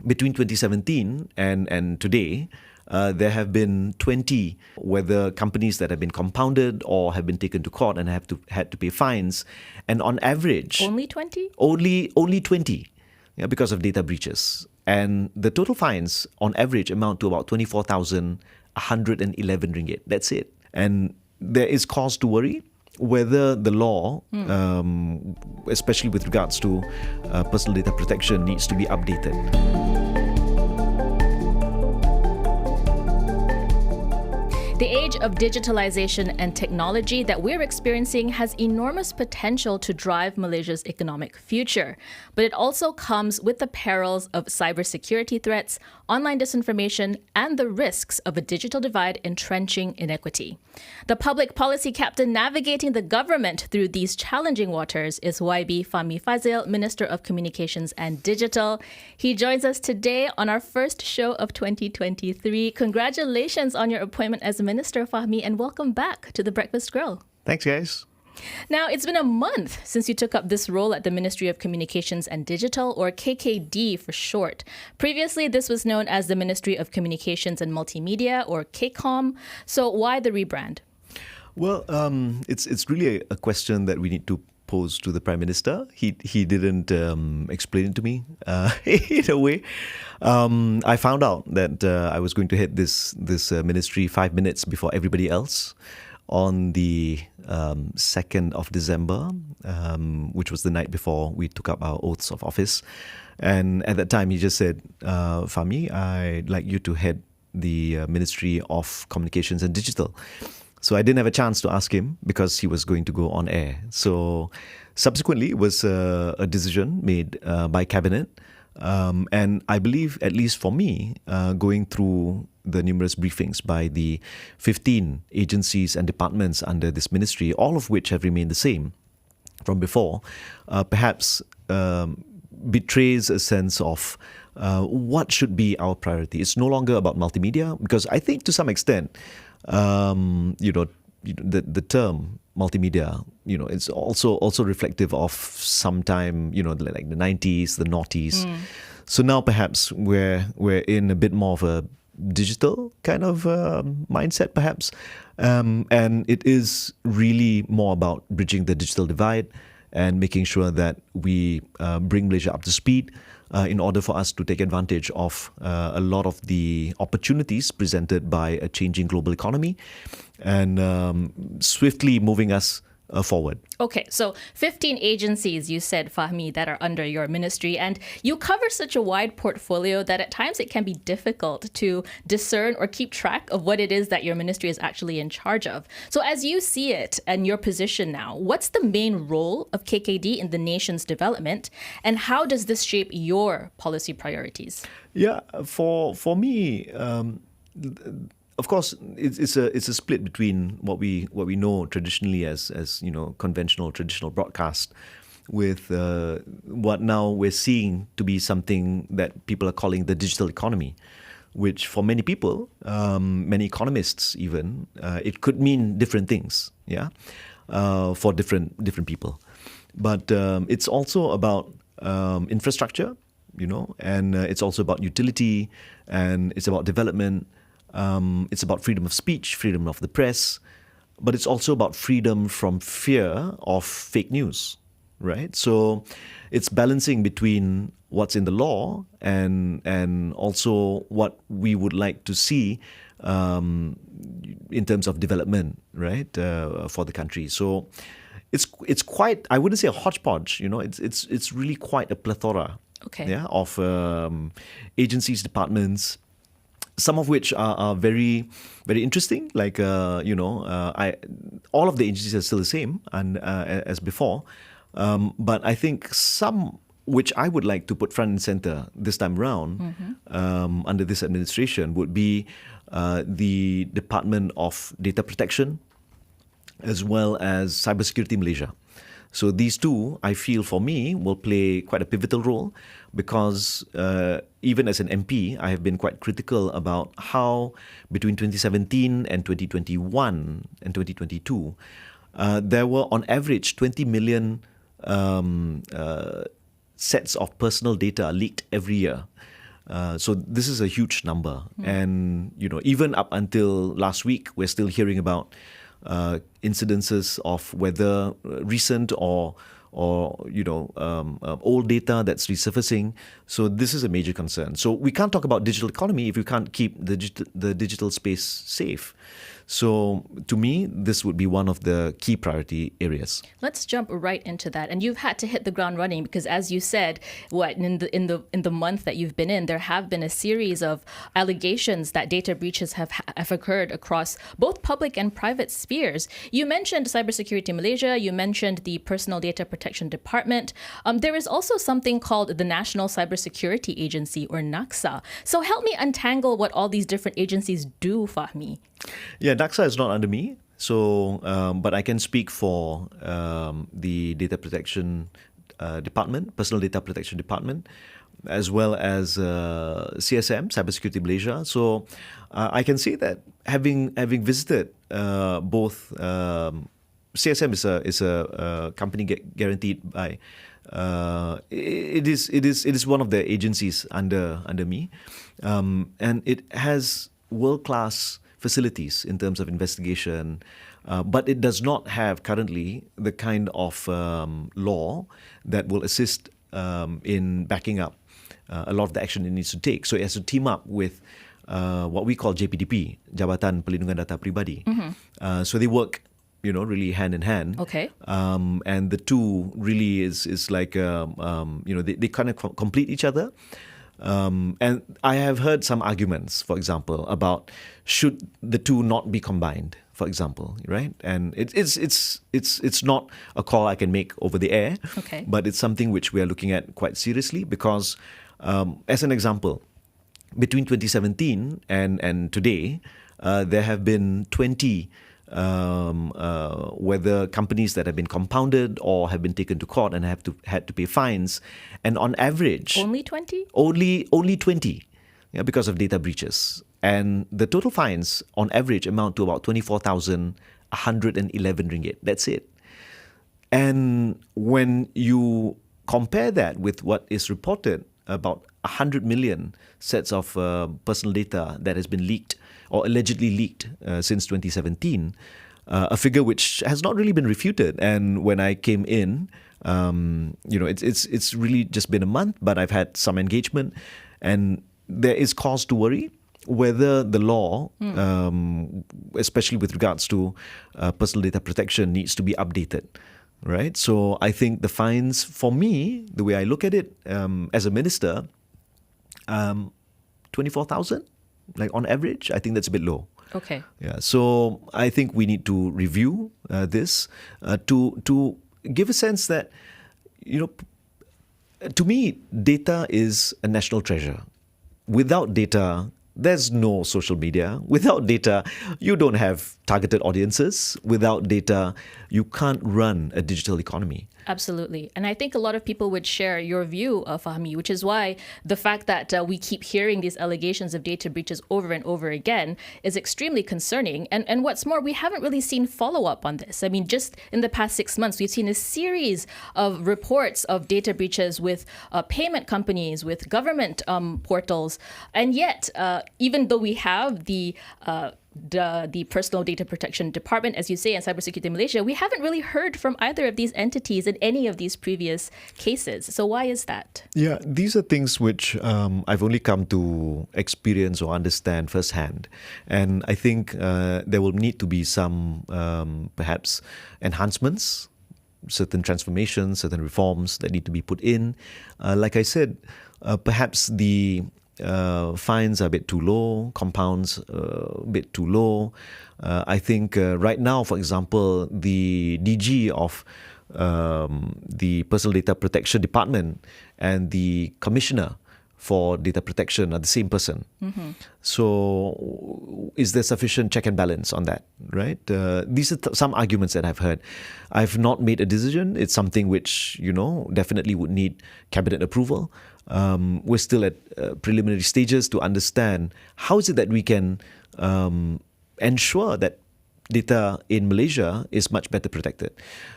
between 2017 and today, there have been 20, whether companies that have been compounded or have been taken to court and had to pay fines. And on average... Only 20? Only 20, because of data breaches. And the total fines on average amount to about 24,111 ringgit. That's it. And there is cause to worry whether the law, especially with regards to personal data protection, needs to be updated. The age of digitalization and technology that we're experiencing has enormous potential to drive Malaysia's economic future. But it also comes with the perils of cybersecurity threats, online disinformation, and the risks of a digital divide entrenching inequity. The public policy captain navigating the government through these challenging waters is YB Fahmi Fadzil, Minister of Communications and Digital. He joins us today on our first show of 2023. Congratulations on your appointment as Minister, Fahmi, and welcome back to the Breakfast Grill. Thanks, guys. Now, it's been a month since you took up this role at the Ministry of Communications and Digital, or KKD for short. Previously, this was known as the Ministry of Communications and Multimedia, or KCOM. So why the rebrand? Well, it's really a question that we need to pose to the Prime Minister. He didn't explain it to me in a way. I found out that I was going to head this ministry 5 minutes before everybody else on the 2nd of December, which was the night before we took up our oaths of office. And at that time, he just said, Fahmi, I'd like you to head the Ministry of Communications and Digital. So I didn't have a chance to ask him because he was going to go on air. So subsequently, it was a decision made by Cabinet. And I believe, at least for me, going through the numerous briefings by the 15 agencies and departments under this ministry, all of which have remained the same from before, perhaps betrays a sense of what should be our priority. It's no longer about multimedia, because I think to some extent, the term multimedia, it's also reflective of some time, like the 90s, the noughties. So now perhaps we're in a bit more of a digital kind of mindset, perhaps. And it is really more about bridging the digital divide and making sure that we bring Malaysia up to speed in order for us to take advantage of a lot of the opportunities presented by a changing global economy and swiftly moving us forward. Okay, so 15 agencies, you said, Fahmi, that are under your ministry, and you cover such a wide portfolio that at times it can be difficult to discern or keep track of what it is that your ministry is actually in charge of. So as you see it and your position now, what's the main role of KKD in the nation's development, and how does this shape your policy priorities? Yeah, for me, of course, it's a split between what we know traditionally as conventional traditional broadcast, with what now we're seeing to be something that people are calling the digital economy, which for many people, many economists even, it could mean different things, for different people. But it's also about infrastructure, and it's also about utility, and it's about development. It's about freedom of speech, freedom of the press, but it's also about freedom from fear of fake news, right? So it's balancing between what's in the law and also what we would like to see in terms of development, right, for the country. So it's quite, I wouldn't say a hodgepodge, it's really quite a plethora, of agencies, departments, some of which are very, very interesting. Like all of the agencies are still the same and as before, but I think some which I would like to put front and center this time around under this administration would be the Department of Data Protection as well as Cybersecurity Malaysia. So these two, I feel, for me, will play quite a pivotal role because even as an MP, I have been quite critical about how between 2017 and 2021 and 2022, there were on average 20 million sets of personal data leaked every year. So this is a huge number. And, even up until last week, we're still hearing about incidences of whether recent or old data that's resurfacing. So this is a major concern. So we can't talk about digital economy if we can't keep the digital space safe. So to me, this would be one of the key priority areas. Let's jump right into that. And you've had to hit the ground running because, as you said, in the month that you've been in, there have been a series of allegations that data breaches have occurred across both public and private spheres. You mentioned Cybersecurity Malaysia. You mentioned the Personal Data Protection Department. There is also something called the National Cybersecurity Agency, or NACSA. So help me untangle what all these different agencies do, Fahmi. Yeah, NACSA is not under me. So, but I can speak for the Data Protection Department, Personal Data Protection Department, as well as CSM, Cybersecurity Malaysia. So I can say that having visited both, CSM is a company guaranteed by. It is one of the agencies under me, and it has world-class facilities in terms of investigation, but it does not have currently the kind of law that will assist in backing up a lot of the action it needs to take. So it has to team up with what we call JPDP, Jabatan Perlindungan Data Pribadi. So they work, really hand in hand. Okay. And the two really is like, they kind of complete each other. And I have heard some arguments, for example, about should the two not be combined, for example, right? And it's not a call I can make over the air, okay, but it's something which we are looking at quite seriously because, as an example, between 2017 and today, there have been 20 whether companies that have been compounded or have been taken to court and had to pay fines, and on average only 20 because of data breaches, and the total fines on average amount to about 24,111 ringgit. That's it. And when you compare that with what is reported, about 100 million sets of personal data that has been leaked or allegedly leaked since 2017, a figure which has not really been refuted. And when I came in, it's really just been a month, but I've had some engagement, and there is cause to worry whether the law, especially with regards to personal data protection, needs to be updated. Right? So I think the fines, for me, the way I look at it as a minister, 24,000, like on average, I think that's a bit low. Okay. Yeah. So I think we need to review this to give a sense that, to me, data is a national treasure. Without data, there's no social media. Without data, you don't have targeted audiences. Without data, you can't run a digital economy. Absolutely. And I think a lot of people would share your view, Fahmi, which is why the fact that we keep hearing these allegations of data breaches over and over again is extremely concerning. And what's more, we haven't really seen follow-up on this. I mean, just in the past 6 months, we've seen a series of reports of data breaches with payment companies, with government portals. And yet, even though we have the Personal Data Protection Department, as you say, and Cybersecurity Malaysia, we haven't really heard from either of these entities in any of these previous cases. So why is that? Yeah, these are things which I've only come to experience or understand firsthand. And I think there will need to be some, perhaps, enhancements, certain transformations, certain reforms that need to be put in. Like I said, perhaps the fines are a bit too low, compounds a bit too low. I think right now, for example, the DG of the Personal Data Protection Department and the Commissioner for Data Protection are the same person. So is there sufficient check and balance on that, right? These are some arguments that I've heard. I've not made a decision. It's something which, definitely would need cabinet approval. We're still at preliminary stages to understand how is it that we can ensure that data in Malaysia is much better protected.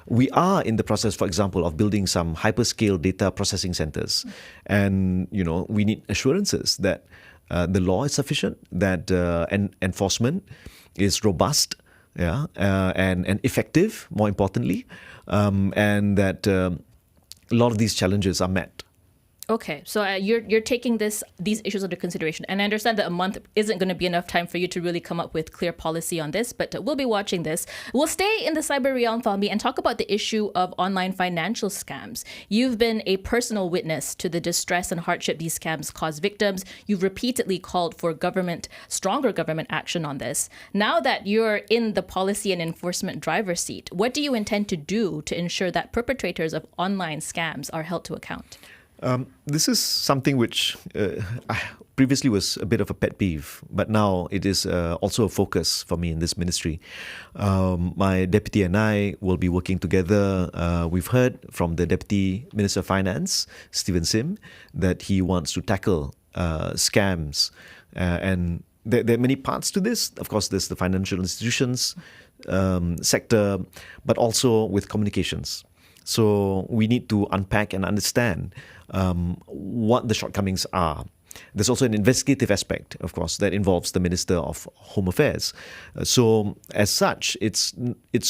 We are in the process, for example, of building some hyperscale data processing centers. And, we need assurances that the law is sufficient, that enforcement is robust, and effective, more importantly, and that a lot of these challenges are met. Okay, so you're taking these issues under consideration, and I understand that a month isn't going to be enough time for you to really come up with clear policy on this, but we'll be watching this. We'll stay in the cyber realm, Fahmi, and talk about the issue of online financial scams. You've been a personal witness to the distress and hardship these scams cause victims. You've repeatedly called for stronger government action on this. Now that you're in the policy and enforcement driver's seat, what do you intend to do to ensure that perpetrators of online scams are held to account? This is something which previously was a bit of a pet peeve, but now it is also a focus for me in this ministry. My deputy and I will be working together. We've heard from the Deputy Minister of Finance, Stephen Sim, that he wants to tackle scams. And there are many parts to this. Of course, there's the financial institutions sector, but also with communications. So we need to unpack and understand what the shortcomings are. There's also an investigative aspect, of course, that involves the Minister of Home Affairs. So as such, it's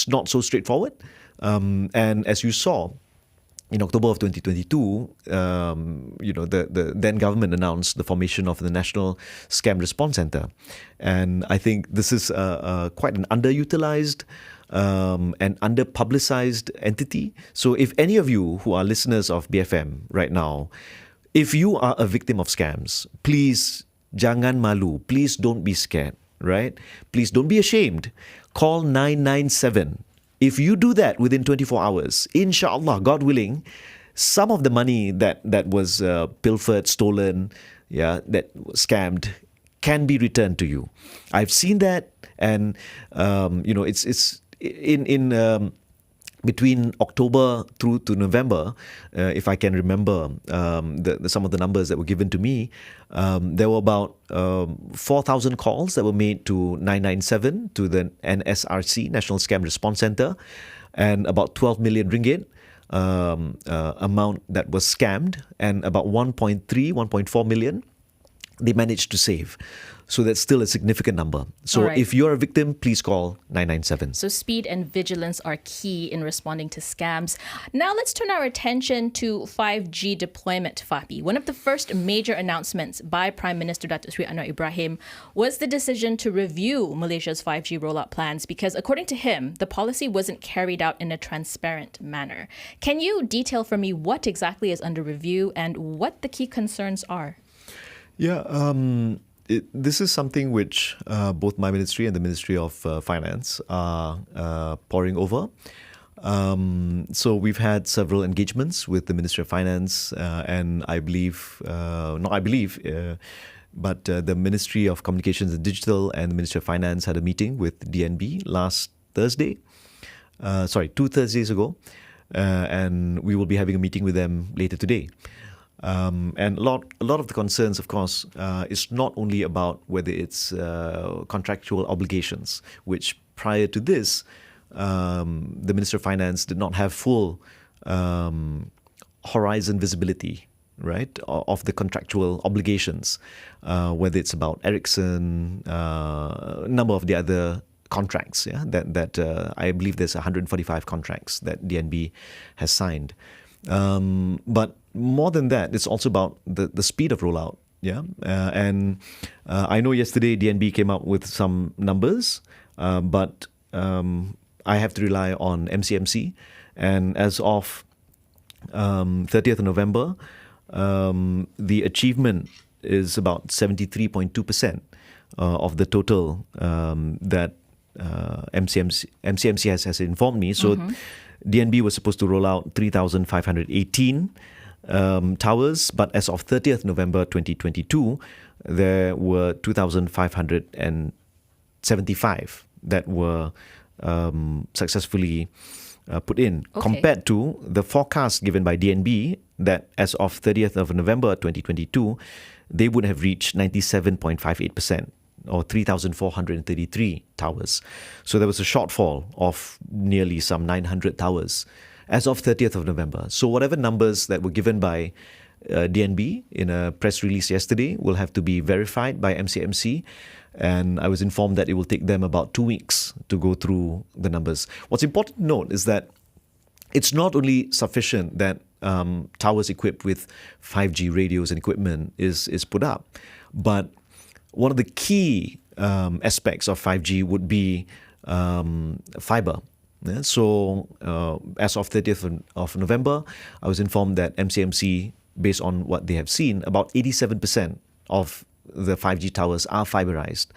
not so straightforward. And as you saw, in October of 2022, the then government announced the formation of the National Scam Response Center. And I think this is quite an underutilized and under-publicized entity. So if any of you who are listeners of BFM right now, if you are a victim of scams, please jangan malu. Please don't be scared, right? Please don't be ashamed. Call 997. If you do that within 24 hours, inshallah, God willing, some of the money that was pilfered, stolen, that was scammed, can be returned to you. I've seen that, and it's in between October through to November, if I can remember some of the numbers that were given to me, there were about 4,000 calls that were made to 997, to the NSRC, National Scam Response Center, and about 12 million ringgit amount that was scammed, and about 1.4 million they managed to save. So that's still a significant number. So if you're a victim, please call 997. So speed and vigilance are key in responding to scams. Now let's turn our attention to 5G deployment, Fahmi. One of the first major announcements by Prime Minister Datuk Seri Anwar Ibrahim was the decision to review Malaysia's 5G rollout plans because, according to him, the policy wasn't carried out in a transparent manner. Can you detail for me what exactly is under review and what the key concerns are? This is something which both my ministry and the Ministry of Finance are poring over. So we've had several engagements with the Ministry of Finance, and I believe, but the Ministry of Communications and Digital and the Ministry of Finance had a meeting with DNB last Thursday. 2 Thursdays ago, and we will be having a meeting with them later today. And a lot of the concerns, of course, is not only about whether it's contractual obligations, which prior to this, the Minister of Finance did not have full horizon visibility, right, of the contractual obligations, whether it's about Ericsson, a number of the other contracts, that I believe there's 145 contracts that DNB has signed. But more than that, it's also about the speed of rollout. And I know yesterday DNB came up with some numbers, but I have to rely on MCMC. And as of 30th of November, the achievement is about 73.2% of the total that MCMC has informed me. So DNB was supposed to roll out 3,518 towers, but as of 30th November 2022, there were 2,575 that were successfully put in, compared to the forecast given by DNB that as of 30th of November 2022, they would have reached 97.58%. or 3,433 towers. So there was a shortfall of nearly some 900 towers as of 30th of November. So whatever numbers that were given by DNB in a press release yesterday will have to be verified by MCMC. And I was informed that it will take them about 2 weeks to go through the numbers. What's important to note is that it's not only sufficient that towers equipped with 5G radios and equipment is put up, but one of the key aspects of 5G would be fiber. Yeah? So as of 30th of November, I was informed that MCMC, based on what they have seen, about 87% of the 5G towers are fiberized.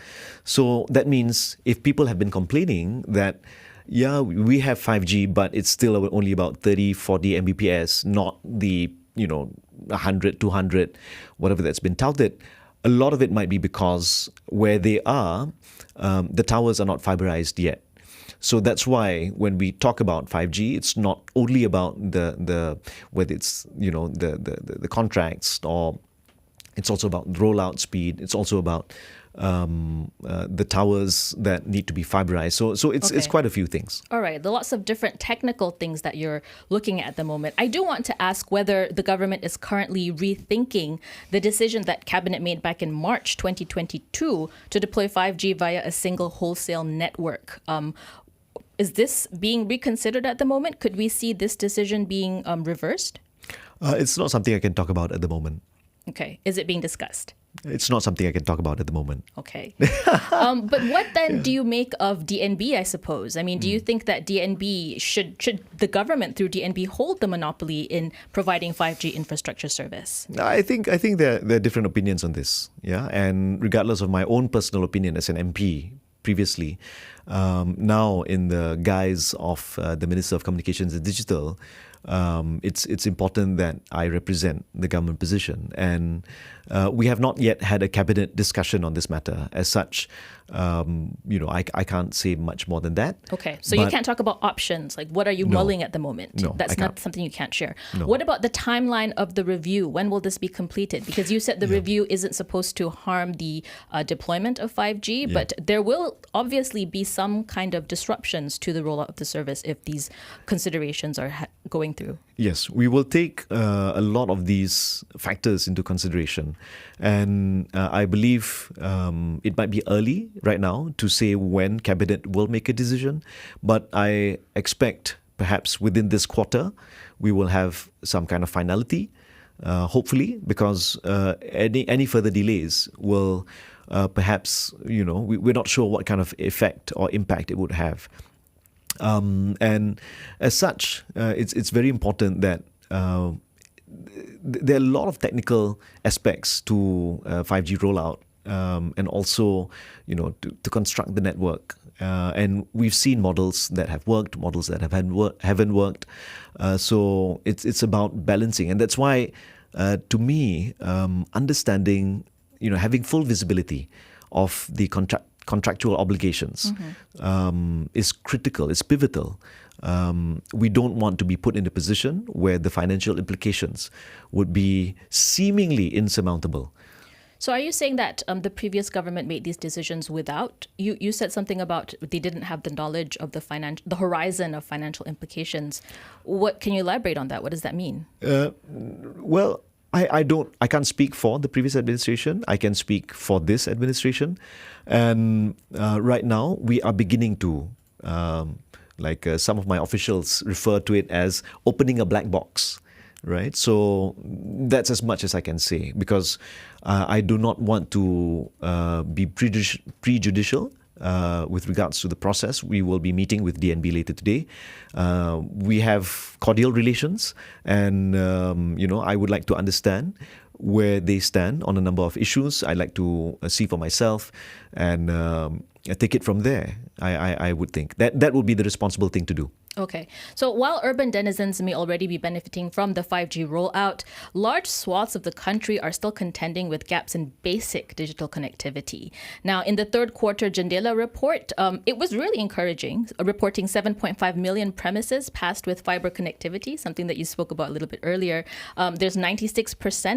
So that means if people have been complaining that, yeah, we have 5G, but it's still only about 30, 40 Mbps, not the, 100, 200, whatever that's been touted. A lot of it might be because where they are, the towers are not fiberized yet. So that's why when we talk about 5G, it's not only about the whether it's the contracts, or it's also about rollout speed. It's also about the towers that need to be fiberized. So it's quite a few things. All right. There are lots of different technical things that you're looking at the moment. I do want to ask whether the government is currently rethinking the decision that Cabinet made back in March 2022 to deploy 5G via a single wholesale network. Is this being reconsidered at the moment? Could we see this decision being reversed? It's not something I can talk about at the moment. Okay. Is it being discussed? It's not something I can talk about at the moment. Okay. But what then do you make of DNB, I suppose? I mean, do you think that DNB, should the government through DNB hold the monopoly in providing 5G infrastructure service? I think there are different opinions on this. Yeah. And regardless of my own personal opinion as an MP previously, now in the guise of the Minister of Communications and Digital, it's important that I represent the government position. And we have not yet had a cabinet discussion on this matter. As such, I can't say much more than that. Okay, so you can't talk about options. Like, what are you mulling at the moment? No, that's not something you can't share. No. What about the timeline of the review? When will this be completed? Because you said the review isn't supposed to harm the deployment of 5G, but there will obviously be some kind of disruptions to the rollout of the service if these considerations are going through. Yes, we will take a lot of these factors into consideration. And I believe it might be early right now to say when Cabinet will make a decision. But I expect perhaps within this quarter, we will have some kind of finality, hopefully, because any further delays will perhaps, we're not sure what kind of effect or impact it would have. And as such, it's very important that there are a lot of technical aspects to 5G rollout, and also, to construct the network. And we've seen models that have worked, models that haven't worked. So it's about balancing, and that's why, to me, understanding, having full visibility of the contractual obligations is critical, it's pivotal. We don't want to be put in a position where the financial implications would be seemingly insurmountable. So are you saying that the previous government made these decisions without, you said something about they didn't have the knowledge of the horizon of financial implications. What can you elaborate on that? What does that mean? Well, I can't speak for the previous administration. I can speak for this administration. And right now, we are beginning to, some of my officials refer to it as opening a black box, right? So that's as much as I can say, because I do not want to be prejudicial with regards to the process. We will be meeting with DNB later today. We have cordial relations, and I would like to understand where they stand on a number of issues. I'd like to see for myself and take it from there. I would think that would be the responsible thing to do. Okay. So while urban denizens may already be benefiting from the 5G rollout, large swaths of the country are still contending with gaps in basic digital connectivity. Now, in the third quarter Jendela report, it was really encouraging, reporting 7.5 million premises passed with fiber connectivity, something that you spoke about a little bit earlier. There's 96%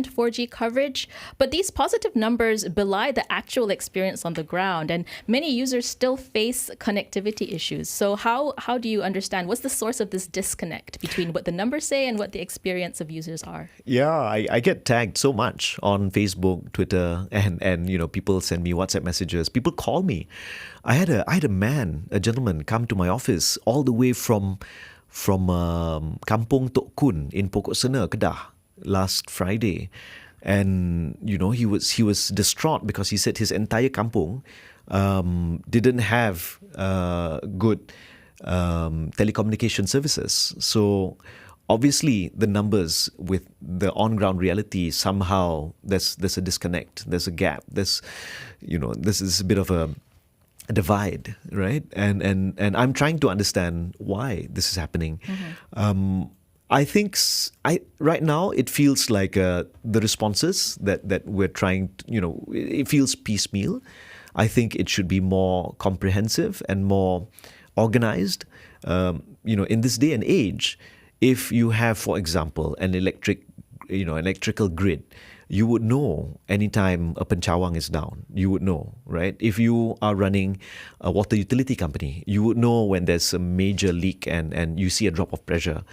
4G coverage, but these positive numbers belie the actual experience on the ground, and many users still face connectivity issues. So how do you understand what's the source of this disconnect between what the numbers say and what the experience of users are? Yeah, I get tagged so much on Facebook, Twitter, and people send me WhatsApp messages. People call me. I had a gentleman come to my office all the way from Kampung Tok Kun in Pokok Sena, Kedah, last Friday. And he was distraught because he said his entire kampung didn't have good telecommunication services. So obviously the numbers with the on-ground reality, somehow there's a disconnect, there's a gap, this is a bit of a divide, right? And I'm trying to understand why this is happening. I think right now it feels like the responses that we're trying to, it feels piecemeal. I think it should be more comprehensive and more organized. In this day and age, if you have, for example, an electrical grid, you would know anytime a pencawang is down. You would know, right? If you are running a water utility company, you would know when there's a major leak and you see a drop of pressure.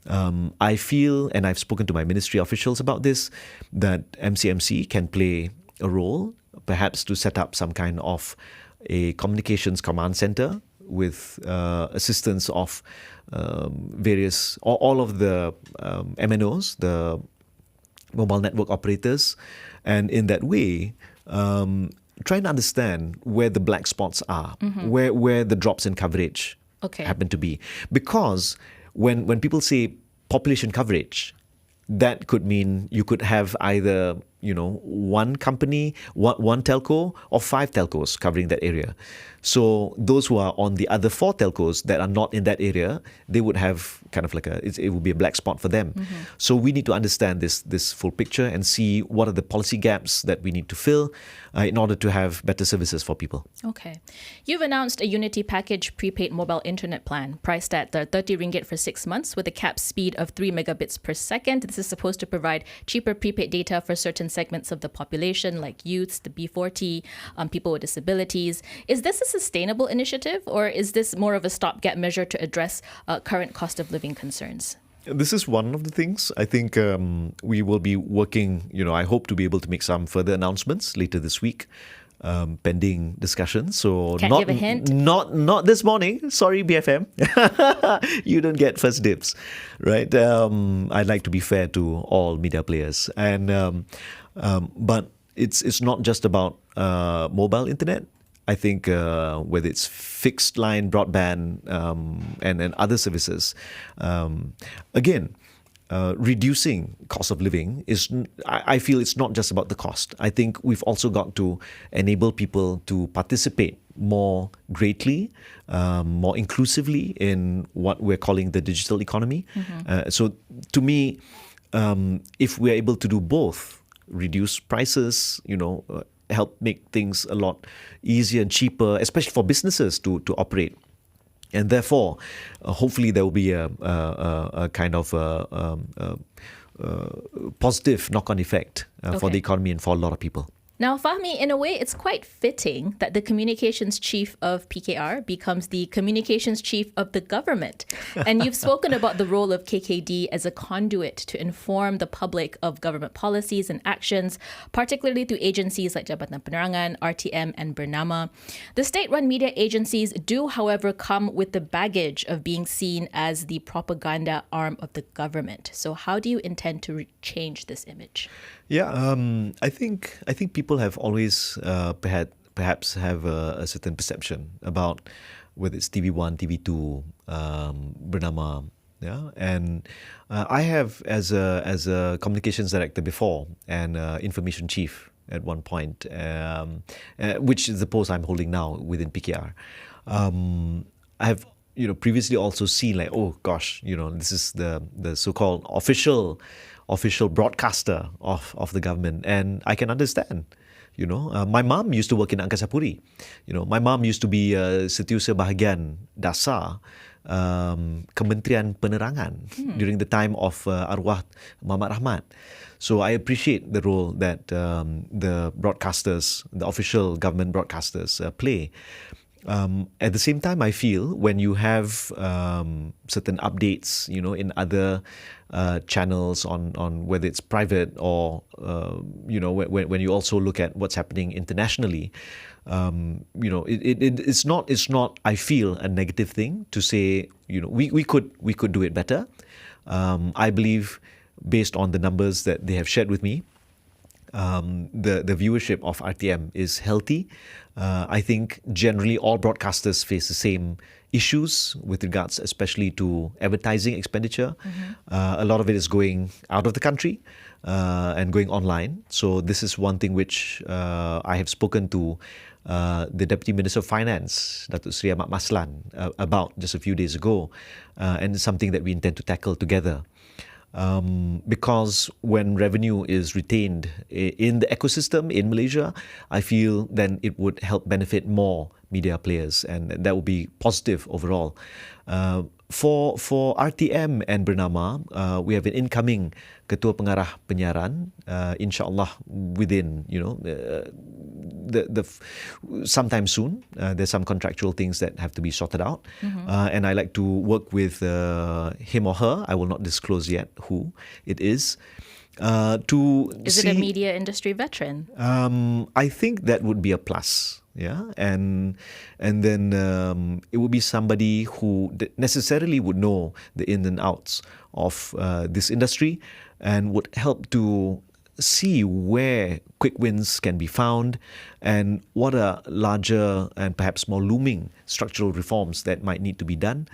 I feel, and I've spoken to my ministry officials about this, that MCMC can play a role, perhaps to set up some kind of a communications command center with assistance of all of the MNOs, the mobile network operators, and in that way, trying to understand where the black spots are, where the drops in coverage happen to be. Because when people say population coverage, that could mean you could have either one company, one telco, or 5 telcos covering that area. So those who are on the other 4 telcos that are not in that area, they would have kind of like it would be a black spot for them. So we need to understand this full picture and see what are the policy gaps that we need to fill in order to have better services for people. Okay. You've announced a Unity package prepaid mobile internet plan priced at 30 ringgit for 6 months with a cap speed of 3 megabits per second. This is supposed to provide cheaper prepaid data for certain segments of the population like youths, the B40, people with disabilities. Is this a sustainable initiative, or is this more of a stopgap measure to address current cost of living concerns? This is one of the things. I think we will be working, I hope to be able to make some further announcements later this week, pending discussions. So Can't give a hint? Not this morning. Sorry, BFM. You don't get first dibs, right? I'd like to be fair to all media players. But it's not just about mobile internet. I think whether it's fixed line broadband and other services, again, reducing cost of living I feel it's not just about the cost. I think we've also got to enable people to participate more greatly, more inclusively in what we're calling the digital economy. So to me, if we're able to do both, reduce prices, help make things a lot easier and cheaper, especially for businesses to operate. And therefore, hopefully there will be a kind of positive knock-on effect for the economy and for a lot of people. Now, Fahmi, in a way, it's quite fitting that the communications chief of PKR becomes the communications chief of the government. And you've spoken about the role of KKD as a conduit to inform the public of government policies and actions, particularly through agencies like Jabatan Penerangan, RTM, and Bernama. The state-run media agencies do, however, come with the baggage of being seen as the propaganda arm of the government. So how do you intend to change this image? Yeah, I think people have always perhaps have a certain perception about whether it's TV1, TV2, Bernama, yeah, and I have as a communications director before and information chief at one point, which is the post I'm holding now within PKR. I have previously also seen like, oh gosh, this is the so-called official broadcaster of the government, and I can understand. My mom used to work in Angkasa Puri. My mom used to be Setiausaha Bahagian Dasar Kementerian Penerangan during the time of arwah Muhammad Rahmat. So I appreciate the role that the broadcasters, the official government broadcasters play. At the same time, I feel when you have certain updates, in other channels on whether it's private or when you also look at what's happening internationally, it's not I feel a negative thing to say we could do it better. I believe based on the numbers that they have shared with me, the viewership of RTM is healthy. I think generally all broadcasters face the same issues with regards especially to advertising expenditure. A lot of it is going out of the country and going online. So this is one thing which I have spoken to the Deputy Minister of Finance, Datuk Seri Ahmad Maslan, about just a few days ago, and it's something that we intend to tackle together. Because when revenue is retained in the ecosystem in Malaysia, I feel then it would help benefit more media players, and that would be positive overall. For RTM and Bernama, we have an incoming Ketua Pengarah Penyiaran, insyaAllah within, sometime soon. There's some contractual things that have to be sorted out. And I like to work with him or her. I will not disclose yet who it is. Is it a media industry veteran? I think that would be a plus. Yeah, and then it would be somebody who necessarily would know the ins and outs of this industry and would help to see where quick wins can be found and what are larger and perhaps more looming structural reforms that might need to be done.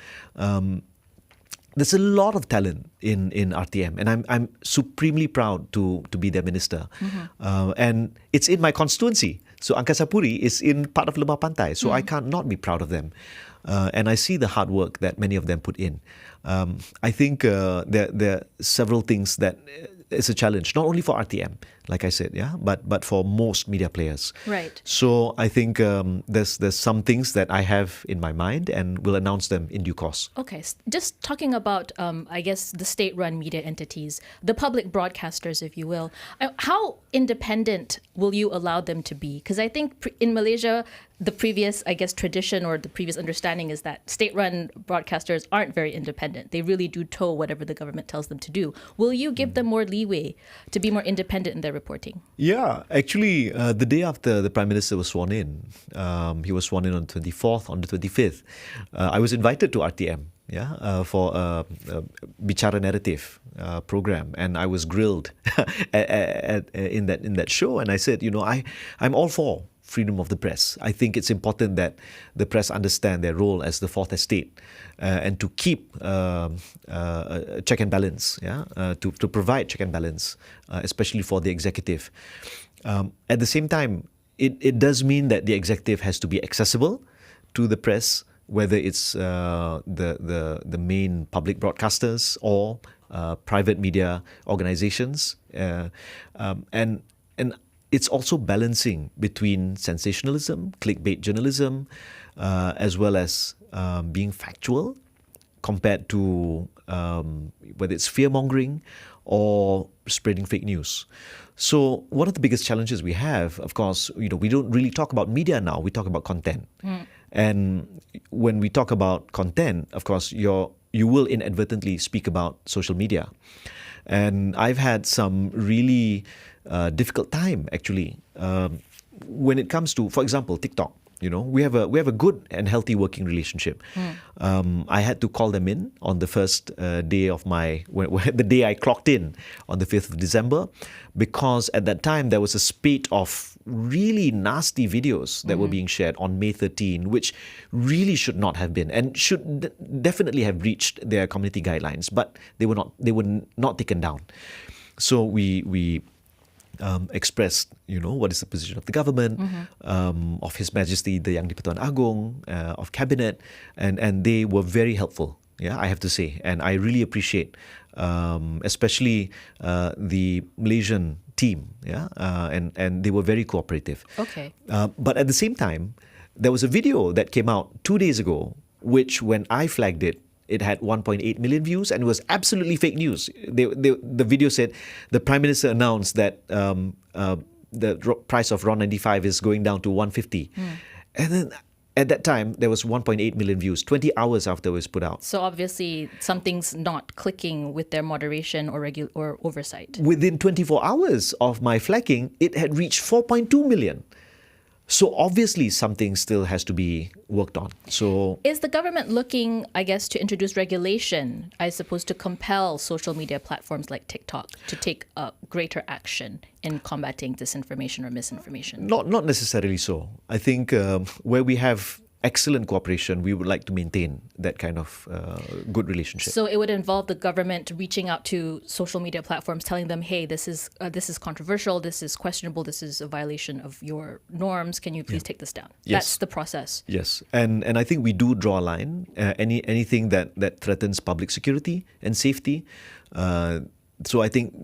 There's a lot of talent in RTM, and I'm supremely proud to be their minister. And it's in my constituency. So Angkasa Puri is in part of Lembah Pantai, so I can't not be proud of them. And I see the hard work that many of them put in. I think there are several things that is a challenge, not only for RTM, like I said, but for most media players. Right. So I think there's some things that I have in my mind, and we'll announce them in due course. Okay, just talking about, I guess, the state-run media entities, the public broadcasters, if you will. How independent will you allow them to be? Because I think in Malaysia, the previous, I guess, tradition or the previous understanding is that state-run broadcasters aren't very independent. They really do toe whatever the government tells them to do. Will you give them more leeway to be more independent in their reporting? Yeah, actually, the day after the Prime Minister was sworn in, he was sworn in on the 24th, on the 25th, I was invited to RTM for a Bicara Narrative program, and I was grilled in that show, and I said, I'm all for freedom of the press. I think it's important that the press understand their role as the fourth estate and to keep a check and balance, to provide check and balance, especially for the executive. At the same time, it does mean that the executive has to be accessible to the press, whether it's the main public broadcasters or private media organizations, and it's also balancing between sensationalism, clickbait journalism, as well as being factual compared to whether it's fear-mongering or spreading fake news. So one of the biggest challenges we have, of course, we don't really talk about media now, we talk about content. And when we talk about content, of course, you will inadvertently speak about social media. And I've had some really difficult time, actually, when it comes to, for example, TikTok. We have a good and healthy working relationship. I had to call them in on the first day of the day I clocked in on the 5th of December, because at that time there was a spate of really nasty videos that were being shared on May 13, which really should not have been and should definitely have reached their community guidelines, but they were not taken down. So we expressed, what is the position of the government, of His Majesty the Yang di-Pertuan Agong, of Cabinet, and they were very helpful. Yeah, I have to say, and I really appreciate, especially the Malaysian team. Yeah, and they were very cooperative. Okay. But at the same time, there was a video that came out 2 days ago, which when I flagged it, it had 1.8 million views and it was absolutely fake news. The video said the Prime Minister announced that the price of RON 95 is going down to 150. And then at that time, there was 1.8 million views, 20 hours after it was put out. So obviously something's not clicking with their moderation or oversight. Within 24 hours of my flagging, it had reached 4.2 million. So obviously something still has to be worked on. So is the government looking, I guess, to introduce regulation, I suppose, to compel social media platforms like TikTok to take greater action in combating disinformation or misinformation? Not necessarily so. I think where we have excellent cooperation, we would like to maintain that kind of good relationship. So it would involve the government reaching out to social media platforms, telling them, "Hey, this is controversial, this is questionable, this is a violation of your norms. Can you please take this down?" Yes. That's the process. Yes, and I think we do draw a line. Anything that threatens public security and safety. So I think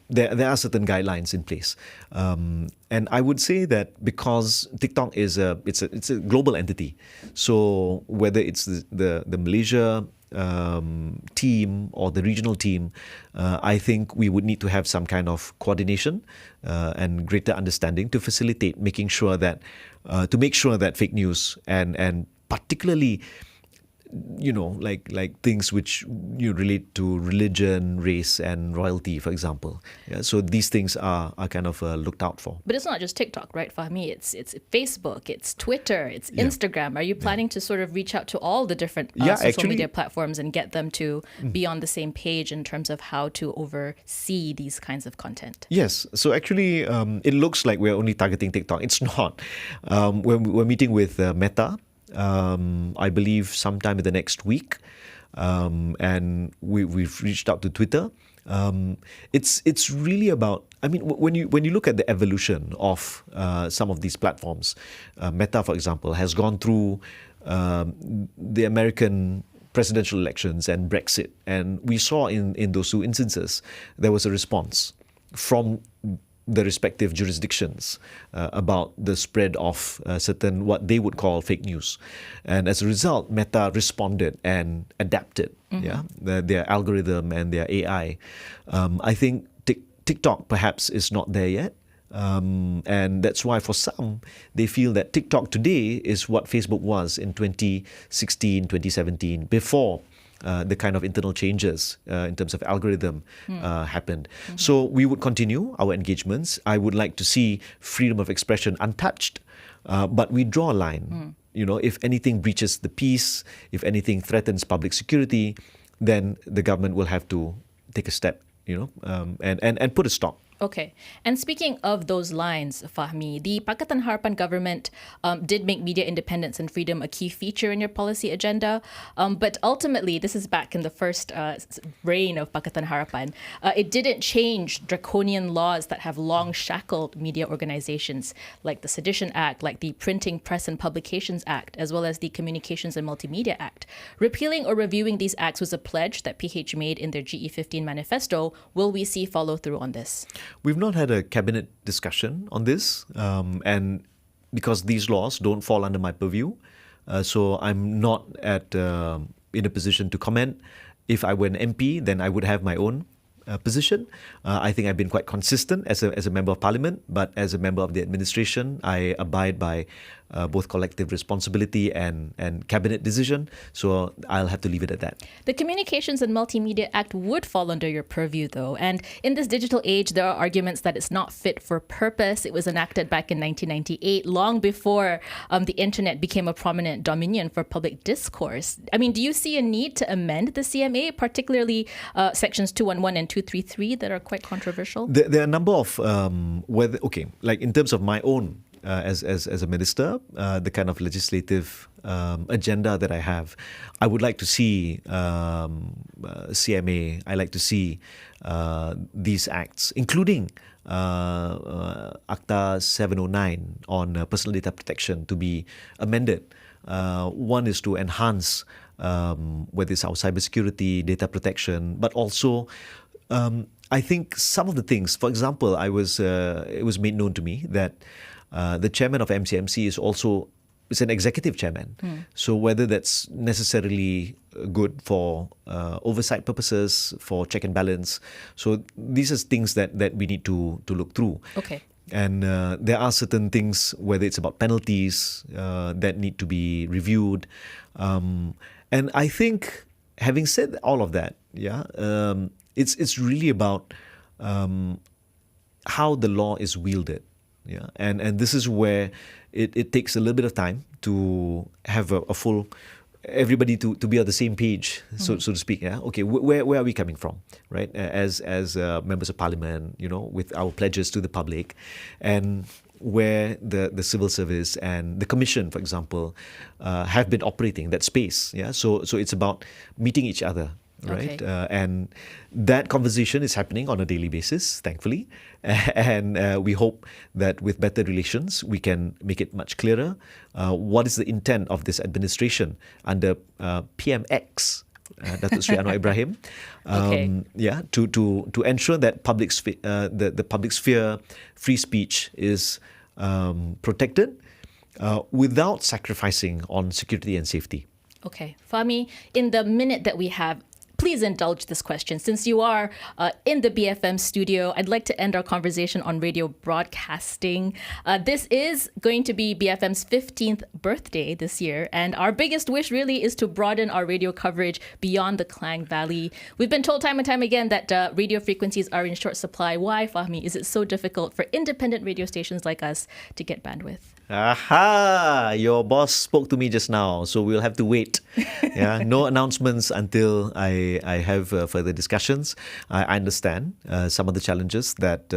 there are certain guidelines in place, and I would say that because TikTok is it's a global entity, so whether it's the Malaysia team or the regional team, I think we would need to have some kind of coordination and greater understanding to facilitate making sure that fake news and particularly, like things which relate to religion, race, and royalty, for example. Yeah, so these things are kind of looked out for. But it's not just TikTok, right, Fahmi? It's Facebook, it's Twitter, it's Instagram. Are you planning to sort of reach out to all the different social media platforms and get them to be on the same page in terms of how to oversee these kinds of content? Yes. So actually, it looks like we're only targeting TikTok. It's not. We're meeting with Meta. I believe sometime in the next week, and we've reached out to Twitter. It's really about, I mean, when you look at the evolution of some of these platforms, Meta, for example, has gone through the American presidential elections and Brexit, and we saw in those two instances there was a response from the respective jurisdictions about the spread of certain what they would call fake news. And as a result, Meta responded and adapted their algorithm and their AI. I think TikTok perhaps is not there yet. And that's why for some, they feel that TikTok today is what Facebook was in 2016, 2017, before the kind of internal changes in terms of algorithm happened. So we would continue our engagements. I would like to see freedom of expression untouched, but we draw a line. If anything breaches the peace, if anything threatens public security, then the government will have to take a step, and put a stop. Okay. And speaking of those lines, Fahmi, the Pakatan Harapan government did make media independence and freedom a key feature in your policy agenda. But ultimately, this is back in the first reign of Pakatan Harapan, it didn't change draconian laws that have long shackled media organizations, like the Sedition Act, like the Printing, Press and Publications Act, as well as the Communications and Multimedia Act. Repealing or reviewing these acts was a pledge that PH made in their GE15 manifesto. Will we see follow through on this? We've not had a cabinet discussion on this, and because these laws don't fall under my purview, so I'm not in a position to comment. If I were an MP, then I would have my own position. I think I've been quite consistent as a member of parliament, but as a member of the administration, I abide by both collective responsibility and cabinet decision. So I'll have to leave it at that. The Communications and Multimedia Act would fall under your purview, though. And in this digital age, there are arguments that it's not fit for purpose. It was enacted back in 1998, long before the internet became a prominent dominion for public discourse. I mean, do you see a need to amend the CMA, particularly sections 211 and 233 that are quite controversial? There are a number of like in terms of my own as a minister, the kind of legislative agenda that I have. I would like to see CMA. I like to see these acts, including Acta 709 on personal data protection, to be amended. One is to enhance whether it's our cybersecurity, data protection, but also I think some of the things. For example, it was made known to me that the chairman of MCMC is an executive chairman. So whether that's necessarily good for oversight purposes, for check and balance. So these are things that we need to look through. Okay. And there are certain things, whether it's about penalties, that need to be reviewed. And I think, having said all of that, it's really about how the law is wielded. Yeah, and this is where it takes a little bit of time to have a full, everybody to be on the same page, so to speak. Yeah, okay, where are we coming from, right? As members of parliament, with our pledges to the public, and where the civil service and the commission, for example, have been operating that space. Yeah, so it's about meeting each other. Right, Okay. And that conversation is happening on a daily basis, thankfully, and we hope that with better relations we can make it much clearer. What is the intent of this administration under PMX, Datuk Sri Anwar Ibrahim? Okay. To ensure that the public sphere, free speech is protected without sacrificing on security and safety. Okay. Fahmi, in the minute that we have, please indulge this question. Since you are in the BFM studio, I'd like to end our conversation on radio broadcasting. This is going to be BFM's 15th birthday this year, and our biggest wish really is to broaden our radio coverage beyond the Klang Valley. We've been told time and time again that radio frequencies are in short supply. Why, Fahmi, is it so difficult for independent radio stations like us to get bandwidth? Aha! Your boss spoke to me just now, so we'll have to wait. Yeah, no announcements until I have further discussions. I understand some of the challenges that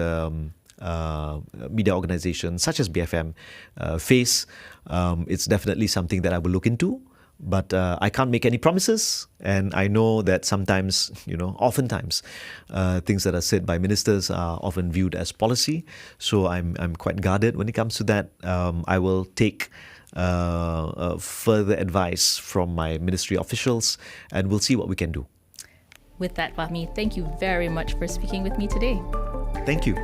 media organizations such as BFM face. It's definitely something that I will look into. But I can't make any promises, and I know that sometimes, oftentimes, things that are said by ministers are often viewed as policy. So I'm quite guarded when it comes to that. I will take further advice from my ministry officials, and we'll see what we can do. With that, Fahmi, thank you very much for speaking with me today. Thank you.